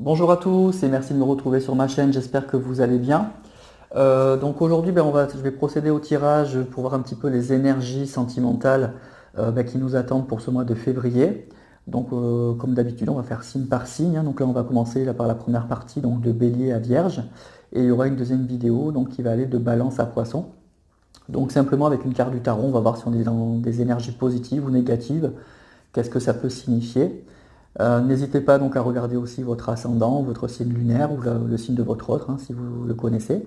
Bonjour à tous et merci de me retrouver sur ma chaîne, j'espère que vous allez bien. Donc aujourd'hui, je vais procéder au tirage pour voir un petit peu les énergies sentimentales qui nous attendent pour ce mois de février. Donc comme d'habitude, on va faire signe par signe, hein. Donc là, on va commencer là, par la première partie, donc de Bélier à Vierge. Et il y aura une deuxième vidéo donc, qui va aller de Balance à Poisson. Donc simplement avec une carte du tarot, on va voir si on est dans des énergies positives ou négatives, qu'est-ce que ça peut signifier. N'hésitez pas donc à regarder aussi votre ascendant, votre signe lunaire ou le signe de votre autre, hein, si vous le connaissez.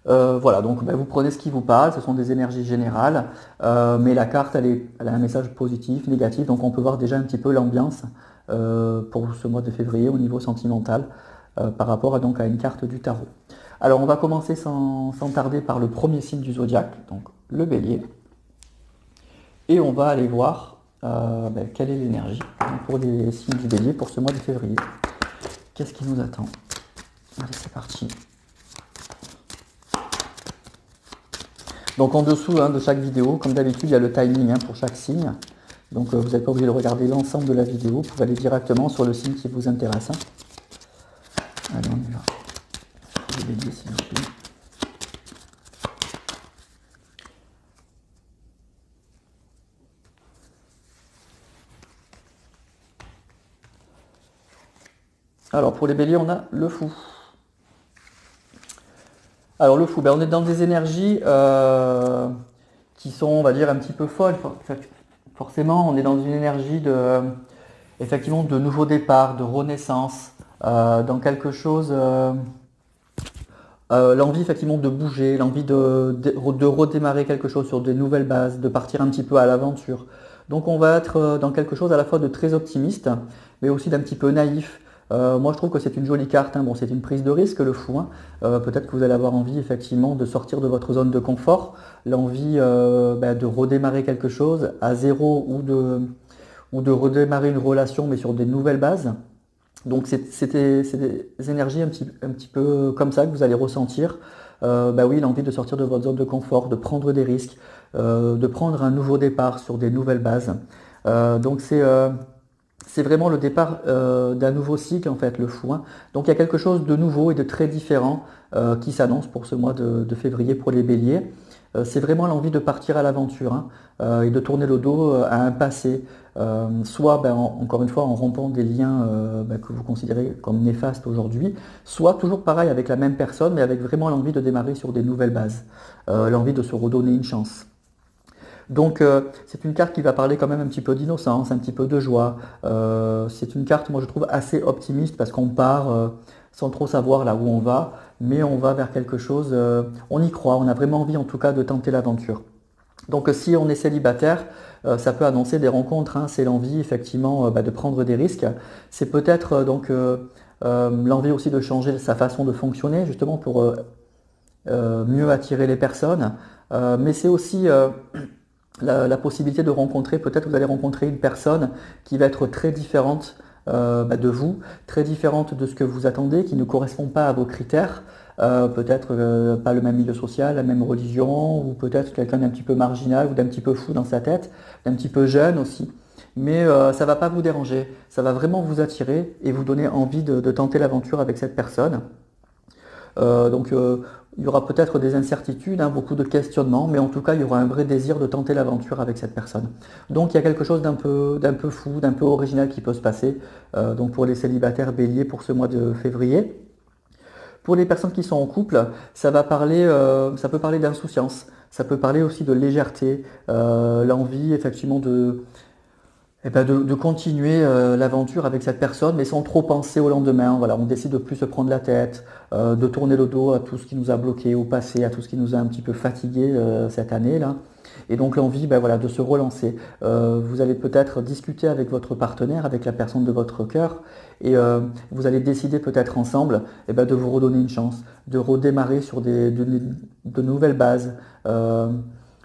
Voilà, donc vous prenez ce qui vous parle, ce sont des énergies générales, mais la carte elle a un message positif, négatif, donc on peut voir déjà un petit peu l'ambiance pour ce mois de février au niveau sentimental par rapport à une carte du tarot. Alors on va commencer sans tarder par le premier signe du zodiaque, donc le bélier, et on va aller voir quelle est l'énergie pour les signes du bélier pour ce mois de février. Qu'est-ce qui nous attend? Allez, c'est parti. Donc en dessous de chaque vidéo, comme d'habitude, il y a le timing pour chaque signe. Donc vous n'êtes pas obligé de regarder l'ensemble de la vidéo, vous pouvez aller directement sur le signe qui vous intéresse. Allez, on y va. Le bélier, s'il vous plaît. Alors pour les béliers, on a le fou. Alors le fou, on est dans des énergies qui sont, on va dire, un petit peu folles. Forcément, on est dans une énergie effectivement, de nouveau départ, de renaissance, dans quelque chose, l'envie effectivement de bouger, l'envie de redémarrer quelque chose sur de nouvelles bases, de partir un petit peu à l'aventure. Donc on va être dans quelque chose à la fois de très optimiste, mais aussi d'un petit peu naïf. Moi je trouve que c'est une jolie carte, hein. Bon, c'est une prise de risque le fou, hein. Peut-être que vous allez avoir envie effectivement de sortir de votre zone de confort, l'envie de redémarrer quelque chose à zéro ou de redémarrer une relation mais sur des nouvelles bases. Donc c'est des énergies un petit peu comme ça que vous allez ressentir. Oui, l'envie de sortir de votre zone de confort, de prendre des risques, de prendre un nouveau départ sur des nouvelles bases. Donc c'est vraiment le départ d'un nouveau cycle en fait, le fou, hein. Donc il y a quelque chose de nouveau et de très différent qui s'annonce pour ce mois de février pour les béliers. C'est vraiment l'envie de partir à l'aventure, hein, et de tourner le dos à un passé, soit encore une fois en rompant des liens que vous considérez comme néfastes aujourd'hui, soit toujours pareil avec la même personne mais avec vraiment l'envie de démarrer sur des nouvelles bases, l'envie de se redonner une chance. Donc c'est une carte qui va parler quand même un petit peu d'innocence, un petit peu de joie. C'est une carte, moi je trouve, assez optimiste parce qu'on part sans trop savoir là où on va, mais on va vers quelque chose, on y croit, on a vraiment envie en tout cas de tenter l'aventure. Donc si on est célibataire, ça peut annoncer des rencontres, hein. C'est l'envie effectivement de prendre des risques. C'est peut-être l'envie aussi de changer sa façon de fonctionner justement pour mieux attirer les personnes. Mais c'est aussi la possibilité de rencontrer, peut-être vous allez rencontrer une personne qui va être très différente de vous, très différente de ce que vous attendez, qui ne correspond pas à vos critères, peut-être pas le même milieu social, la même religion, ou peut-être quelqu'un d'un petit peu marginal ou d'un petit peu fou dans sa tête, d'un petit peu jeune aussi. Mais ça ne va pas vous déranger, ça va vraiment vous attirer et vous donner envie de tenter l'aventure avec cette personne. Il y aura peut-être des incertitudes, hein, beaucoup de questionnements, mais en tout cas, il y aura un vrai désir de tenter l'aventure avec cette personne. Donc il y a quelque chose d'un peu fou, d'un peu original qui peut se passer donc pour les célibataires béliers pour ce mois de février. Pour les personnes qui sont en couple, ça peut parler d'insouciance, ça peut parler aussi de légèreté, l'envie effectivement de continuer l'aventure avec cette personne, mais sans trop penser au lendemain. Voilà, on décide de plus se prendre la tête, de tourner le dos à tout ce qui nous a bloqué au passé, à tout ce qui nous a un petit peu fatigué cette année là. Et donc l'envie, de se relancer. Vous allez peut-être discuter avec votre partenaire, avec la personne de votre cœur, et vous allez décider peut-être ensemble, de vous redonner une chance, de redémarrer sur de nouvelles bases.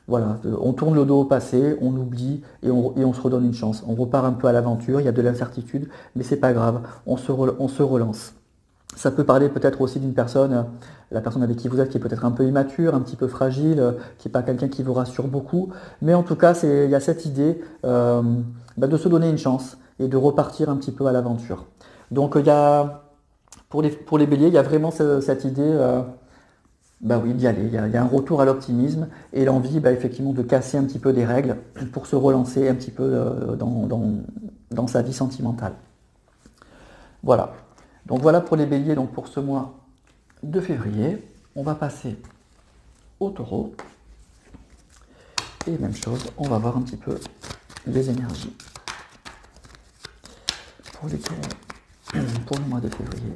Voilà, on tourne le dos au passé, on oublie et on se redonne une chance. On repart un peu à l'aventure, il y a de l'incertitude, mais c'est pas grave, on se relance. Ça peut parler peut-être aussi d'une personne, la personne avec qui vous êtes, qui est peut-être un peu immature, un petit peu fragile, qui n'est pas quelqu'un qui vous rassure beaucoup. Mais en tout cas, il y a cette idée de se donner une chance et de repartir un petit peu à l'aventure. Donc pour les béliers, il y a vraiment cette idée bah oui, d'y aller. Il y a un retour à l'optimisme et l'envie effectivement de casser un petit peu des règles pour se relancer un petit peu dans sa vie sentimentale. Voilà. Donc voilà pour les béliers, donc pour ce mois de février. On va passer au taureau. Et même chose, on va voir un petit peu les énergies pour les taureaux pour le mois de février.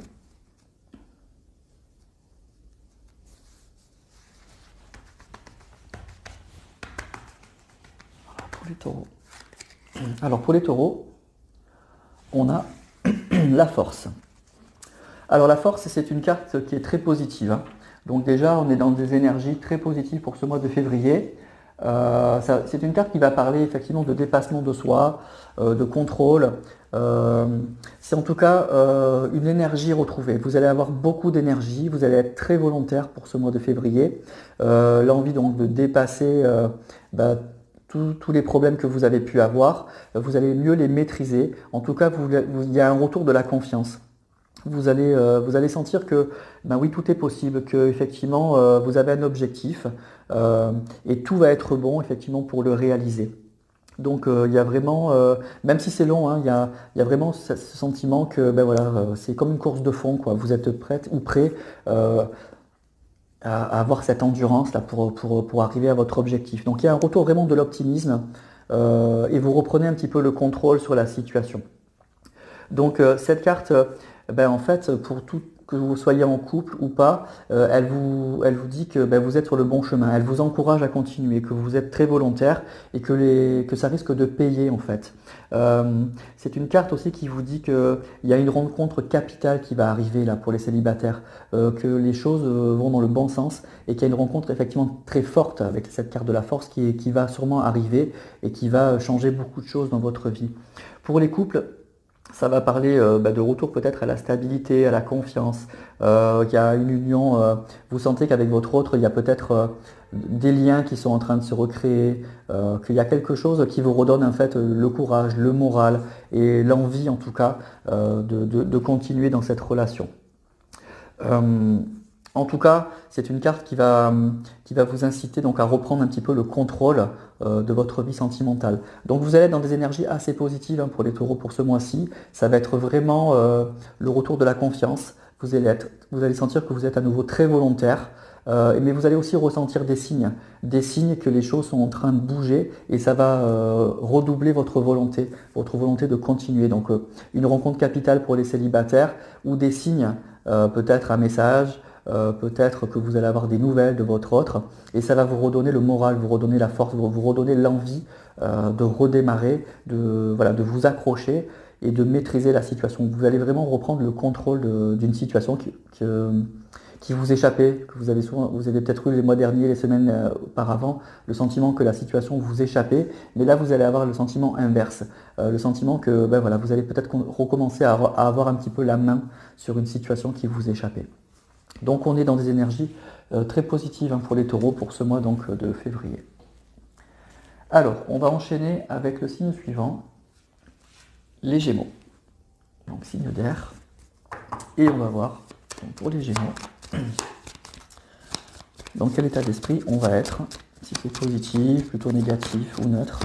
Voilà, pour les taureaux. Alors pour les taureaux, on a la force. Alors la force, c'est une carte qui est très positive, hein. Donc déjà, on est dans des énergies très positives pour ce mois de février. C'est une carte qui va parler effectivement de dépassement de soi, de contrôle. C'est en tout cas une énergie retrouvée. Vous allez avoir beaucoup d'énergie, vous allez être très volontaire pour ce mois de février. L'envie donc de dépasser tous les problèmes que vous avez pu avoir, vous allez mieux les maîtriser. En tout cas, il y a un retour de la confiance. Vous allez sentir que oui, tout est possible, que effectivement vous avez un objectif et tout va être bon effectivement pour le réaliser. Donc il y a vraiment, même si c'est long, hein, il y a vraiment ce sentiment que c'est comme une course de fond, quoi. Vous êtes prête ou prêt à avoir cette endurance là pour arriver à votre objectif. Donc il y a un retour vraiment de l'optimisme et vous reprenez un petit peu le contrôle sur la situation. Donc cette carte, en fait, pour tout que vous soyez en couple ou pas, elle vous dit que vous êtes sur le bon chemin. Elle vous encourage à continuer, que vous êtes très volontaire et que ça risque de payer en fait. C'est une carte aussi qui vous dit qu'il y a une rencontre capitale qui va arriver là pour les célibataires, que les choses vont dans le bon sens et qu'il y a une rencontre effectivement très forte avec cette carte de la force qui va sûrement arriver et qui va changer beaucoup de choses dans votre vie. Pour les couples, ça va parler de retour peut-être à la stabilité, à la confiance. Il y a une union, vous sentez qu'avec votre autre, il y a peut-être des liens qui sont en train de se recréer, qu'il y a quelque chose qui vous redonne en fait le courage, le moral et l'envie en tout cas de continuer dans cette relation. En tout cas, c'est une carte qui va vous inciter donc à reprendre un petit peu le contrôle de votre vie sentimentale. Donc vous allez être dans des énergies assez positives pour les taureaux pour ce mois-ci. Ça va être vraiment le retour de la confiance. Vous allez sentir que vous êtes à nouveau très volontaire, mais vous allez aussi ressentir des signes que les choses sont en train de bouger et ça va redoubler votre volonté de continuer. Donc une rencontre capitale pour les célibataires ou des signes, peut-être un message, peut-être que vous allez avoir des nouvelles de votre autre et ça va vous redonner le moral, vous redonner la force, vous redonner l'envie de redémarrer, de vous accrocher et de maîtriser la situation. Vous allez vraiment reprendre le contrôle d'une situation qui vous échappait, que vous avez peut-être eu les mois derniers, les semaines auparavant, le sentiment que la situation vous échappait, mais là vous allez avoir le sentiment inverse, le sentiment que vous allez peut-être recommencer à avoir un petit peu la main sur une situation qui vous échappait. Donc on est dans des énergies très positives pour les taureaux pour ce mois donc, de février. Alors, on va enchaîner avec le signe suivant, les Gémeaux. Donc signe d'air. Et on va voir donc, pour les Gémeaux dans quel état d'esprit on va être, si c'est positif, plutôt négatif ou neutre.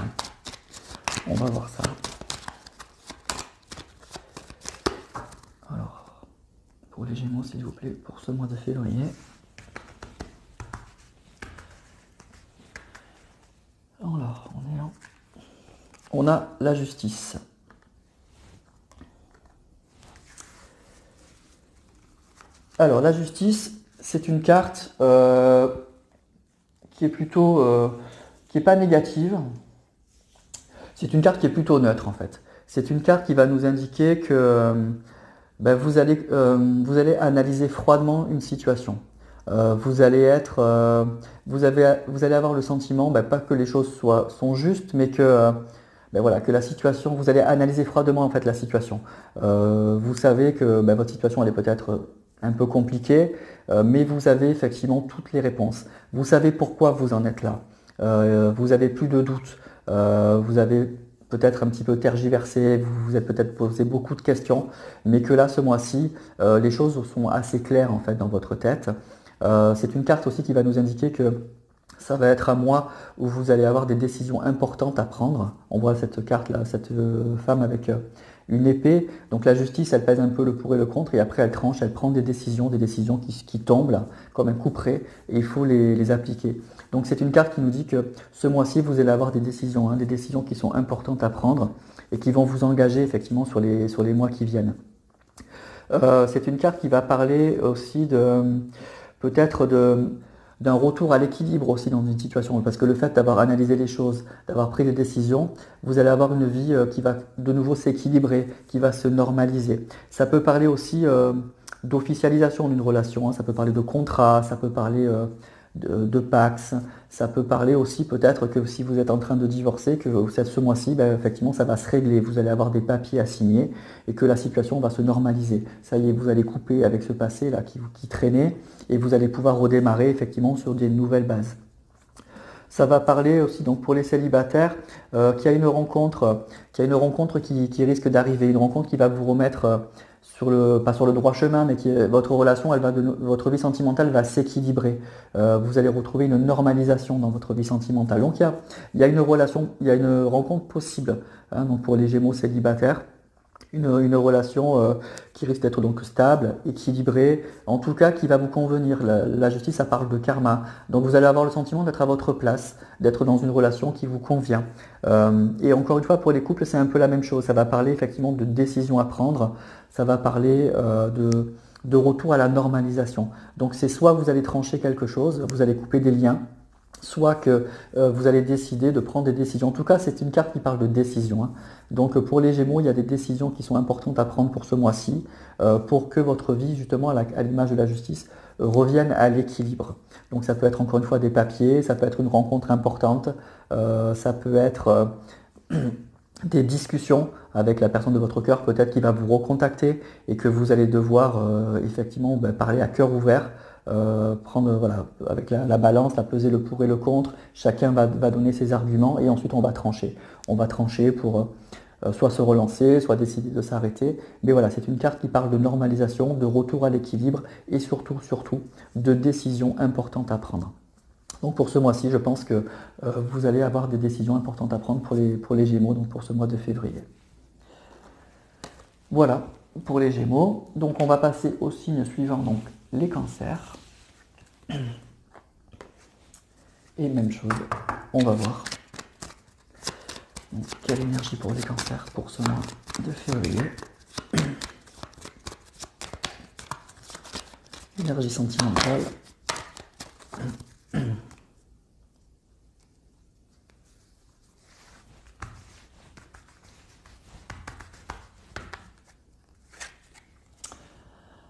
On va voir ça. Alors, pour les Gémeaux, s'il vous plaît, pour ce mois de février. Alors, on est là. On a la justice. Alors, la justice, c'est une carte qui est plutôt, qui est pas négative. C'est une carte qui est plutôt neutre en fait. C'est une carte qui va nous indiquer que vous allez analyser froidement une situation. Vous allez avoir le sentiment, pas que les choses sont justes, mais que que la situation, vous allez analyser froidement en fait la situation. Vous savez que votre situation elle est peut-être un peu compliquée, mais vous avez effectivement toutes les réponses. Vous savez pourquoi vous en êtes là. Vous avez plus de doutes. Vous avez peut-être un petit peu tergiversé, vous vous êtes peut-être posé beaucoup de questions, mais que là, ce mois-ci, les choses sont assez claires en fait dans votre tête. C'est une carte aussi qui va nous indiquer que ça va être un mois où vous allez avoir des décisions importantes à prendre. On voit cette carte-là, cette femme avec une épée. Donc la justice, elle pèse un peu le pour et le contre, et après elle tranche, elle prend des décisions qui tombent là, comme un couperet, et il faut les appliquer. Donc c'est une carte qui nous dit que ce mois-ci, vous allez avoir des décisions, hein, des décisions qui sont importantes à prendre et qui vont vous engager effectivement sur les mois qui viennent. C'est une carte qui va parler aussi de peut-être d'un retour à l'équilibre aussi dans une situation. Parce que le fait d'avoir analysé les choses, d'avoir pris des décisions, vous allez avoir une vie qui va de nouveau s'équilibrer, qui va se normaliser. Ça peut parler aussi d'officialisation d'une relation, hein. Ça peut parler de contrat, ça peut parler de Pax, ça peut parler aussi peut-être que si vous êtes en train de divorcer, que ce mois-ci, ben, effectivement, ça va se régler, vous allez avoir des papiers à signer et que la situation va se normaliser. Ça y est, vous allez couper avec ce passé là qui traînait et vous allez pouvoir redémarrer effectivement sur des nouvelles bases. Ça va parler aussi donc pour les célibataires qu'il y a une rencontre, qui risque d'arriver, une rencontre qui va vous remettre pas sur le droit chemin, mais votre relation, votre vie sentimentale va s'équilibrer. Vous allez retrouver une normalisation dans votre vie sentimentale. Donc il y a une relation, il y a une rencontre possible, hein, donc pour les Gémeaux célibataires. Une relation qui risque d'être donc stable, équilibrée, en tout cas qui va vous convenir. La justice, ça parle de karma. Donc vous allez avoir le sentiment d'être à votre place, d'être dans une relation qui vous convient. Et encore une fois, pour les couples, c'est un peu la même chose. Ça va parler effectivement de décisions à prendre, ça va parler de retour à la normalisation. Donc c'est soit vous allez trancher quelque chose, vous allez couper des liens, soit que vous allez décider de prendre des décisions. En tout cas, c'est une carte qui parle de décision, hein. Donc pour les Gémeaux, il y a des décisions qui sont importantes à prendre pour ce mois-ci, pour que votre vie, justement, à l'image de la justice, revienne à l'équilibre. Donc ça peut être encore une fois des papiers, ça peut être une rencontre importante, ça peut être des discussions avec la personne de votre cœur, peut-être qui va vous recontacter et que vous allez devoir effectivement parler à cœur ouvert. Prendre voilà, avec la balance, la peser le pour et le contre, chacun va donner ses arguments et ensuite on va trancher. On va trancher pour soit se relancer, soit décider de s'arrêter. Mais voilà, c'est une carte qui parle de normalisation, de retour à l'équilibre et surtout de décisions importantes à prendre. Donc pour ce mois-ci, je pense que vous allez avoir des décisions importantes à prendre pour les Gémeaux, donc pour ce mois de février. Voilà pour les Gémeaux. Donc on va passer au signe suivant, donc les cancers. Et même chose, on va voir. Donc, quelle énergie pour les cancers pour ce mois de février. Énergie sentimentale.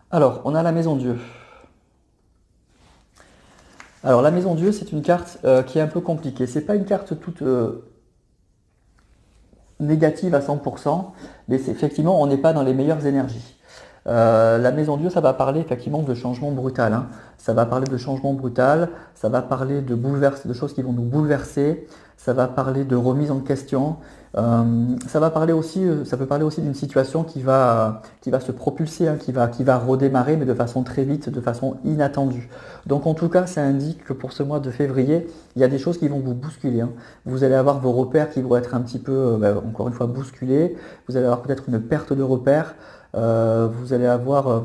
Alors, on a la Maison Dieu. Alors, la Maison Dieu, c'est une carte qui est un peu compliquée. C'est pas une carte toute négative à 100%, mais effectivement, on n'est pas dans les meilleures énergies. La Maison Dieu, ça va parler effectivement de changement brutal, hein. Ça va parler de changement brutal, ça va parler de choses qui vont nous bouleverser, ça va parler de remise en question, ça peut parler aussi d'une situation qui va se propulser, hein, qui va redémarrer, mais de façon très vite, de façon inattendue. Donc en tout cas, ça indique que pour ce mois de février, il y a des choses qui vont vous bousculer, hein. Vous allez avoir vos repères qui vont être un petit peu, encore une fois, bousculés. Vous allez avoir peut-être une perte de repères. Vous allez avoir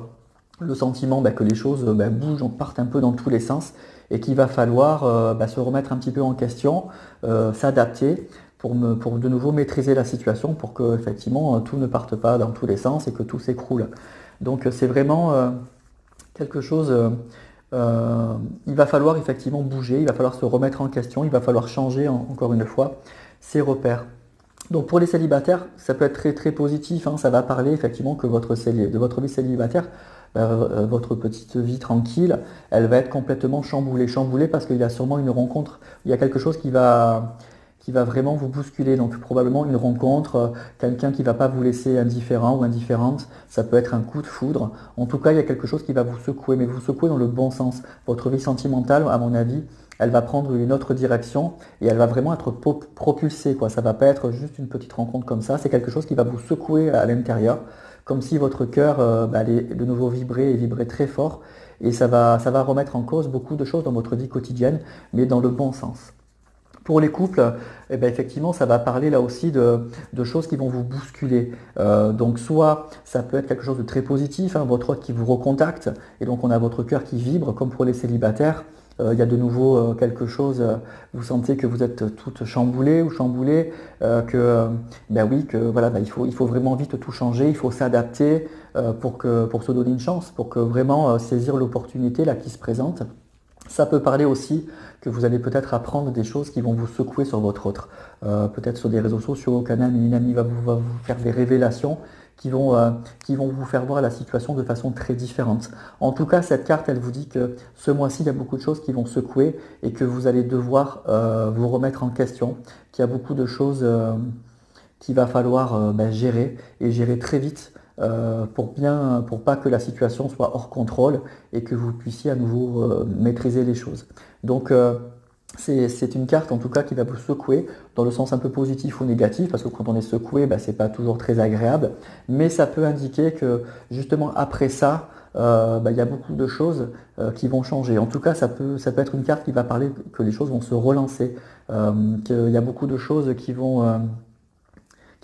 le sentiment que les choses bougent, partent un peu dans tous les sens et qu'il va falloir se remettre un petit peu en question, s'adapter pour de nouveau maîtriser la situation pour que effectivement tout ne parte pas dans tous les sens et que tout s'écroule. Donc c'est vraiment quelque chose, il va falloir effectivement bouger, il va falloir se remettre en question, il va falloir changer encore une fois ses repères. Donc pour les célibataires, ça peut être très très positif, hein. Ça va parler effectivement que de votre vie célibataire, votre petite vie tranquille, elle va être complètement chamboulée parce qu'il y a sûrement une rencontre, il y a quelque chose qui va qui va vraiment vous bousculer. Donc probablement une rencontre, quelqu'un qui ne va pas vous laisser indifférent ou indifférente, ça peut être un coup de foudre. En tout cas, il y a quelque chose qui va vous secouer, mais vous secouer dans le bon sens. Votre vie sentimentale, à mon avis, elle va prendre une autre direction et elle va vraiment être propulsée, quoi. Ça ne va pas être juste une petite rencontre comme ça, c'est quelque chose qui va vous secouer à l'intérieur, comme si votre cœur allait de nouveau vibrer et vibrer très fort. Et ça va remettre en cause beaucoup de choses dans votre vie quotidienne, mais dans le bon sens. Pour les couples, eh ben effectivement, ça va parler là aussi de choses qui vont vous bousculer. Donc soit ça peut être quelque chose de très positif, hein, votre hôte qui vous recontacte, et donc on a votre cœur qui vibre, comme pour les célibataires. Il y a de nouveau quelque chose, vous sentez que vous êtes toutes chamboulées ou chamboulées, ben oui, que voilà, ben il faut vraiment vite tout changer, il faut s'adapter pour se donner une chance, pour que vraiment saisir l'opportunité là qui se présente. Ça peut parler aussi que vous allez peut-être apprendre des choses qui vont vous secouer sur votre autre. Peut-être sur des réseaux sociaux, qu'un ami, une amie va vous faire des révélations qui vont vous faire voir la situation de façon très différente. En tout cas, cette carte, elle vous dit que ce mois-ci, il y a beaucoup de choses qui vont secouer et que vous allez devoir vous remettre en question, qu'il y a beaucoup de choses qu'il va falloir gérer et gérer très vite pour pas que la situation soit hors contrôle et que vous puissiez à nouveau maîtriser les choses. Donc c'est une carte en tout cas qui va vous secouer dans le sens un peu positif ou négatif, parce que quand on est secoué, c'est pas toujours très agréable, mais ça peut indiquer que justement après ça, il y a beaucoup de choses qui vont changer. En tout cas, ça peut être une carte qui va parler que les choses vont se relancer, qu'il y a beaucoup de choses qui vont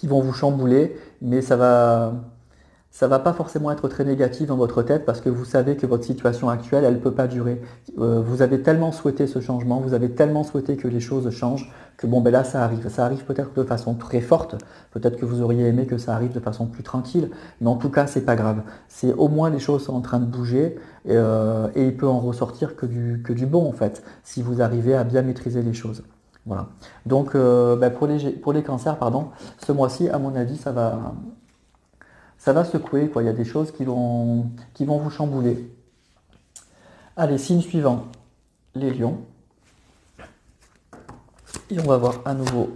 vous chambouler, mais ça va pas forcément être très négatif dans votre tête parce que vous savez que votre situation actuelle, elle ne peut pas durer. Vous avez tellement souhaité ce changement, vous avez tellement souhaité que les choses changent que bon, ben là, ça arrive. Ça arrive peut-être de façon très forte, peut-être que vous auriez aimé que ça arrive de façon plus tranquille, mais en tout cas, c'est pas grave. C'est au moins les choses sont en train de bouger et il peut en ressortir que du bon en fait, si vous arrivez à bien maîtriser les choses. Voilà. Donc pour les cancers, pardon, ce mois-ci, à mon avis, ça va secouer, quoi. Il y a des choses qui vont vous chambouler. Allez, signe suivant, les lions. Et on va voir à nouveau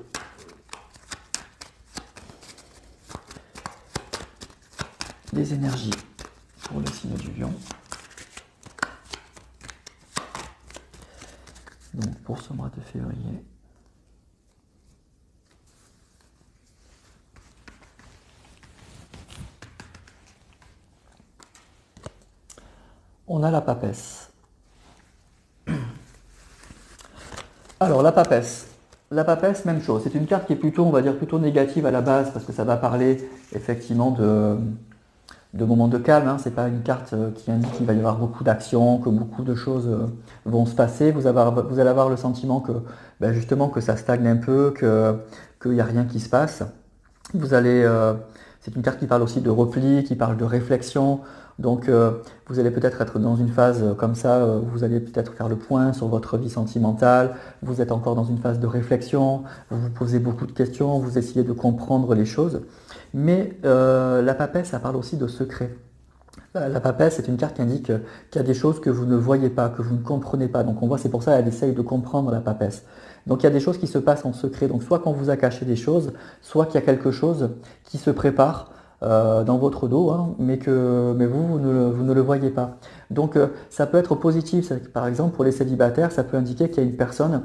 les énergies pour le signe du lion. Donc pour ce mois de février. On a la papesse. Alors la papesse. La papesse, même chose. C'est une carte qui est plutôt, on va dire, plutôt négative à la base parce que ça va parler effectivement de moments de calme. Hein. C'est pas une carte qui indique qu'il va y avoir beaucoup d'actions, que beaucoup de choses vont se passer. Vous allez avoir le sentiment que justement que ça stagne un peu, qu'il n'y a rien qui se passe. C'est une carte qui parle aussi de repli, qui parle de réflexion. Donc vous allez peut-être être dans une phase comme ça, où vous allez peut-être faire le point sur votre vie sentimentale, vous êtes encore dans une phase de réflexion, vous vous posez beaucoup de questions, vous essayez de comprendre les choses. Mais la papesse, ça parle aussi de secret. La papesse, c'est une carte qui indique qu'il y a des choses que vous ne voyez pas, que vous ne comprenez pas. Donc on voit, c'est pour ça qu'elle essaye de comprendre la papesse. Donc il y a des choses qui se passent en secret. Donc soit qu'on vous a caché des choses, soit qu'il y a quelque chose qui se prépare dans votre dos, hein, mais vous ne le voyez pas. Donc ça peut être positif. Par exemple, pour les célibataires, ça peut indiquer qu'il y a une personne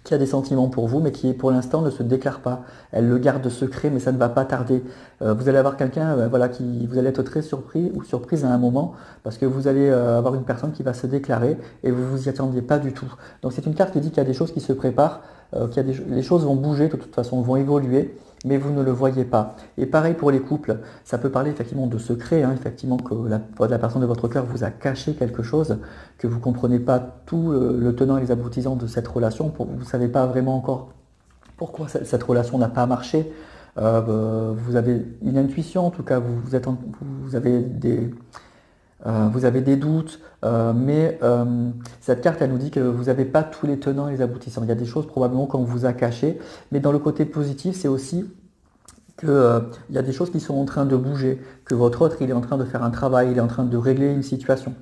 qui a des sentiments pour vous, mais qui pour l'instant ne se déclare pas. Elle le garde secret, mais ça ne va pas tarder. Vous allez avoir quelqu'un, vous allez être très surpris ou surprise à un moment, parce que vous allez avoir une personne qui va se déclarer et vous vous y attendiez pas du tout. Donc c'est une carte qui dit qu'il y a des choses qui se préparent, les choses vont bouger de toute façon, vont évoluer, mais vous ne le voyez pas. Et pareil pour les couples, ça peut parler effectivement de secret, hein, effectivement que la personne de votre cœur vous a caché quelque chose, que vous ne comprenez pas tout le tenant et les aboutissants de cette relation, vous ne savez pas vraiment encore pourquoi cette relation n'a pas marché. Vous avez une intuition, en tout cas vous avez des doutes, mais cette carte, elle nous dit que vous n'avez pas tous les tenants et les aboutissants. Il y a des choses probablement qu'on vous a cachées, mais dans le côté positif, c'est aussi qu'il y a des choses qui sont en train de bouger, que votre autre, il est en train de faire un travail, il est en train de régler une situation.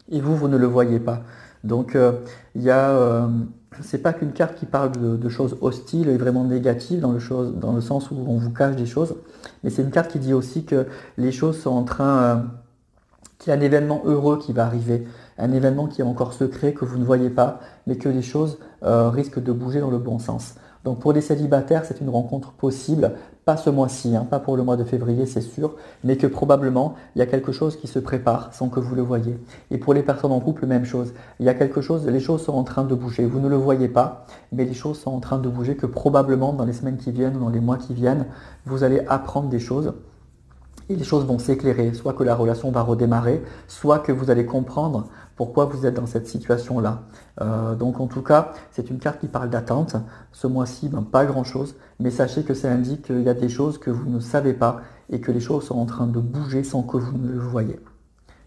Et vous ne le voyez pas. Donc c'est pas qu'une carte qui parle de choses hostiles et vraiment négatives dans le sens où on vous cache des choses, mais c'est une carte qui dit aussi que les choses sont en train, qu'il y a un événement heureux qui va arriver, un événement qui est encore secret, que vous ne voyez pas, mais que les choses risquent de bouger dans le bon sens. Donc pour les célibataires, c'est une rencontre possible, pas ce mois-ci, hein, pas pour le mois de février, c'est sûr, mais que probablement il y a quelque chose qui se prépare sans que vous le voyez. Et pour les personnes en couple, même chose. Il y a quelque chose, les choses sont en train de bouger. Vous ne le voyez pas, mais les choses sont en train de bouger, que probablement dans les semaines qui viennent ou dans les mois qui viennent, vous allez apprendre des choses. Et les choses vont s'éclairer, soit que la relation va redémarrer, soit que vous allez comprendre pourquoi vous êtes dans cette situation-là. Donc en tout cas, c'est une carte qui parle d'attente. Ce mois-ci, pas grand-chose, mais sachez que ça indique qu'il y a des choses que vous ne savez pas et que les choses sont en train de bouger sans que vous ne le voyez.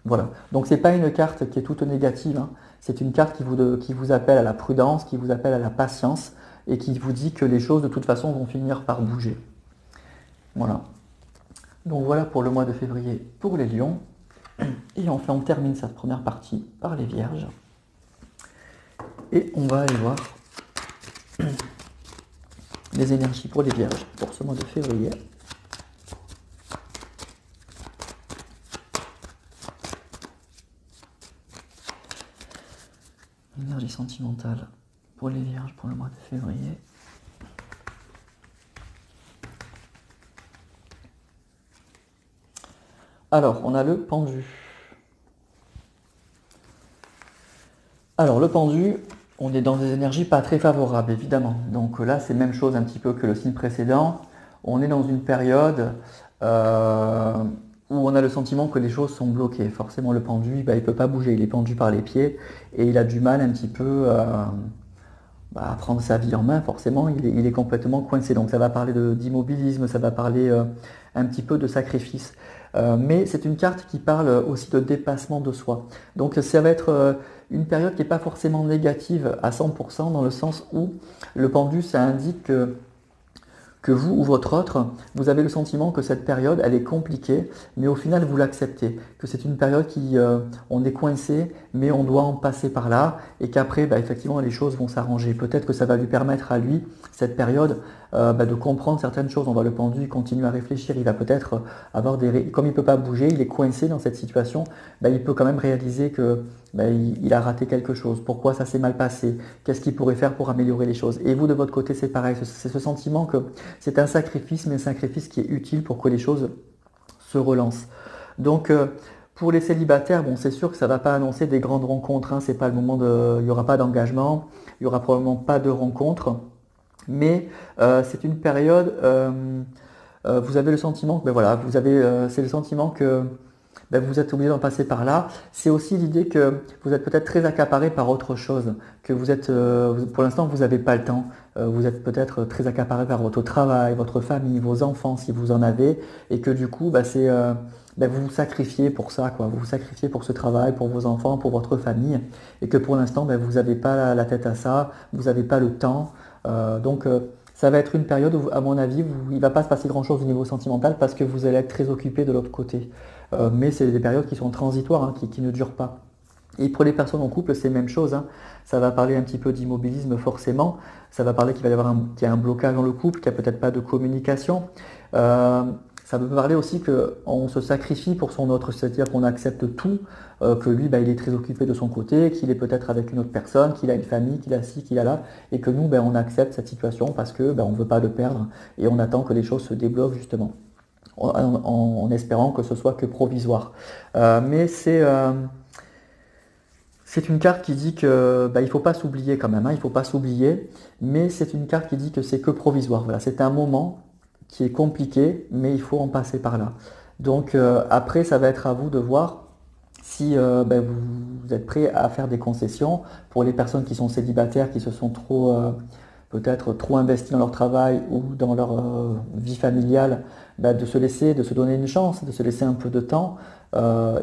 Voilà. Donc c'est pas une carte qui est toute négative, hein. C'est une carte qui vous appelle à la prudence, qui vous appelle à la patience et qui vous dit que les choses de toute façon vont finir par bouger. Voilà. Donc voilà pour le mois de février pour les lions. Et enfin, on termine cette première partie par les vierges. Et on va aller voir les énergies pour les vierges pour ce mois de février. Énergie sentimentale pour les vierges pour le mois de février. Alors, on a le pendu. Alors, le pendu, on est dans des énergies pas très favorables, évidemment. Donc là, c'est la même chose un petit peu que le signe précédent. On est dans une période où on a le sentiment que les choses sont bloquées. Forcément, le pendu, il ne peut pas bouger. Il est pendu par les pieds et il a du mal un petit peu à prendre sa vie en main. Forcément, il est complètement coincé. Donc ça va parler d'immobilisme, ça va parler un petit peu de sacrifice. Mais c'est une carte qui parle aussi de dépassement de soi. Donc ça va être une période qui n'est pas forcément négative à 100% dans le sens où le pendu, ça indique que vous ou votre autre, vous avez le sentiment que cette période, elle est compliquée, mais au final, vous l'acceptez. Que c'est une période qui, on est coincé, mais on doit en passer par là, et qu'après, effectivement, les choses vont s'arranger. Peut-être que ça va lui permettre à lui, cette période, de comprendre certaines choses. On va le pendu, il continue à réfléchir, il va peut-être avoir comme il ne peut pas bouger, il est coincé dans cette situation, il peut quand même réaliser que il a raté quelque chose. Pourquoi ça s'est mal passé? Qu'est-ce qu'il pourrait faire pour améliorer les choses? Et vous, de votre côté, c'est pareil. C'est ce sentiment que c'est un sacrifice, mais un sacrifice qui est utile pour que les choses se relancent. Donc, pour les célibataires, bon, c'est sûr que ça ne va pas annoncer des grandes rencontres, hein. C'est pas le moment il n'y aura pas d'engagement, il n'y aura probablement pas de rencontres. Mais c'est une période, vous avez le sentiment que, c'est le sentiment que vous êtes obligé d'en passer par là. C'est aussi l'idée que vous êtes peut-être très accaparé par autre chose, que vous êtes, pour l'instant, vous n'avez pas le temps. Vous êtes peut-être très accaparé par votre travail, votre famille, vos enfants, si vous en avez, et que du coup, vous vous sacrifiez pour ça, quoi. Vous vous sacrifiez pour ce travail, pour vos enfants, pour votre famille, et que pour l'instant, vous n'avez pas la tête à ça, vous n'avez pas le temps. Donc, ça va être une période où, à mon avis, il ne va pas se passer grand-chose au niveau sentimental parce que vous allez être très occupé de l'autre côté. Mais c'est des périodes qui sont transitoires, hein, qui ne durent pas. Et pour les personnes en couple, c'est la même chose, hein. Ça va parler un petit peu d'immobilisme forcément. Ça va parler qu'il y a un blocage dans le couple, qu'il n'y a peut-être pas de communication. Ça peut parler aussi qu'on se sacrifie pour son autre, c'est-à-dire qu'on accepte tout, que lui, il est très occupé de son côté, qu'il est peut-être avec une autre personne, qu'il a une famille, qu'il a ci, qu'il a là, et que nous, on accepte cette situation parce que on ne veut pas le perdre et on attend que les choses se débloquent justement, en espérant que ce soit que provisoire. Mais c'est une carte qui dit que il ne faut pas s'oublier quand même, hein, il ne faut pas s'oublier, mais c'est une carte qui dit que c'est que provisoire. Voilà, c'est un moment qui est compliqué, mais il faut en passer par là. Donc après, ça va être à vous de voir si vous êtes prêt à faire des concessions pour les personnes qui sont célibataires, qui se sont peut-être trop investis dans leur travail ou dans leur vie familiale, de se donner une chance, de se laisser un peu de temps.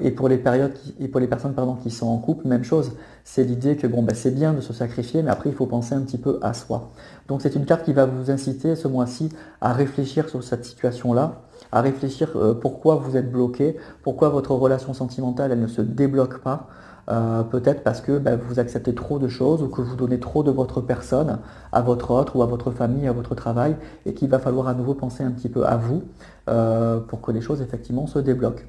Et pour les personnes qui sont en couple, même chose. C'est l'idée que c'est bien de se sacrifier, mais après il faut penser un petit peu à soi. Donc c'est une carte qui va vous inciter ce mois-ci à réfléchir sur cette situation-là, à réfléchir pourquoi vous êtes bloqué, pourquoi votre relation sentimentale elle ne se débloque pas. Peut-être parce que vous acceptez trop de choses ou que vous donnez trop de votre personne à votre autre ou à votre famille, à votre travail et qu'il va falloir à nouveau penser un petit peu à vous pour que les choses effectivement se débloquent.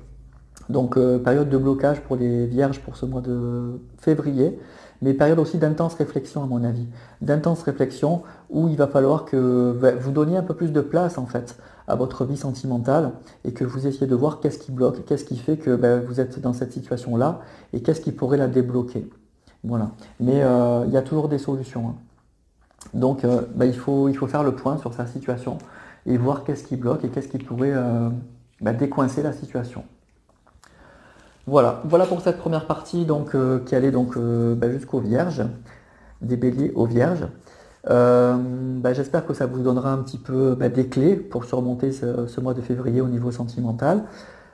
Donc période de blocage pour les vierges pour ce mois de février, mais période aussi d'intense réflexion à mon avis. D'intense réflexion où il va falloir que vous donniez un peu plus de place en fait à votre vie sentimentale et que vous essayez de voir qu'est-ce qui bloque, qu'est-ce qui fait que vous êtes dans cette situation-là et qu'est-ce qui pourrait la débloquer. Voilà. Mais il y a toujours des solutions, hein. Donc il faut faire le point sur sa situation et voir qu'est-ce qui bloque et qu'est-ce qui pourrait décoincer la situation. Voilà, voilà pour cette première partie donc, qui allait donc jusqu'aux Vierges, des Béliers aux Vierges. J'espère que ça vous donnera un petit peu des clés pour surmonter ce mois de février au niveau sentimental.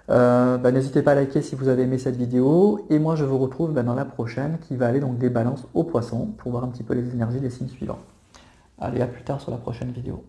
N'hésitez pas à liker si vous avez aimé cette vidéo et moi je vous retrouve dans la prochaine qui va aller donc des balances aux poissons pour voir un petit peu les énergies des signes suivants. Allez, à plus tard sur la prochaine vidéo.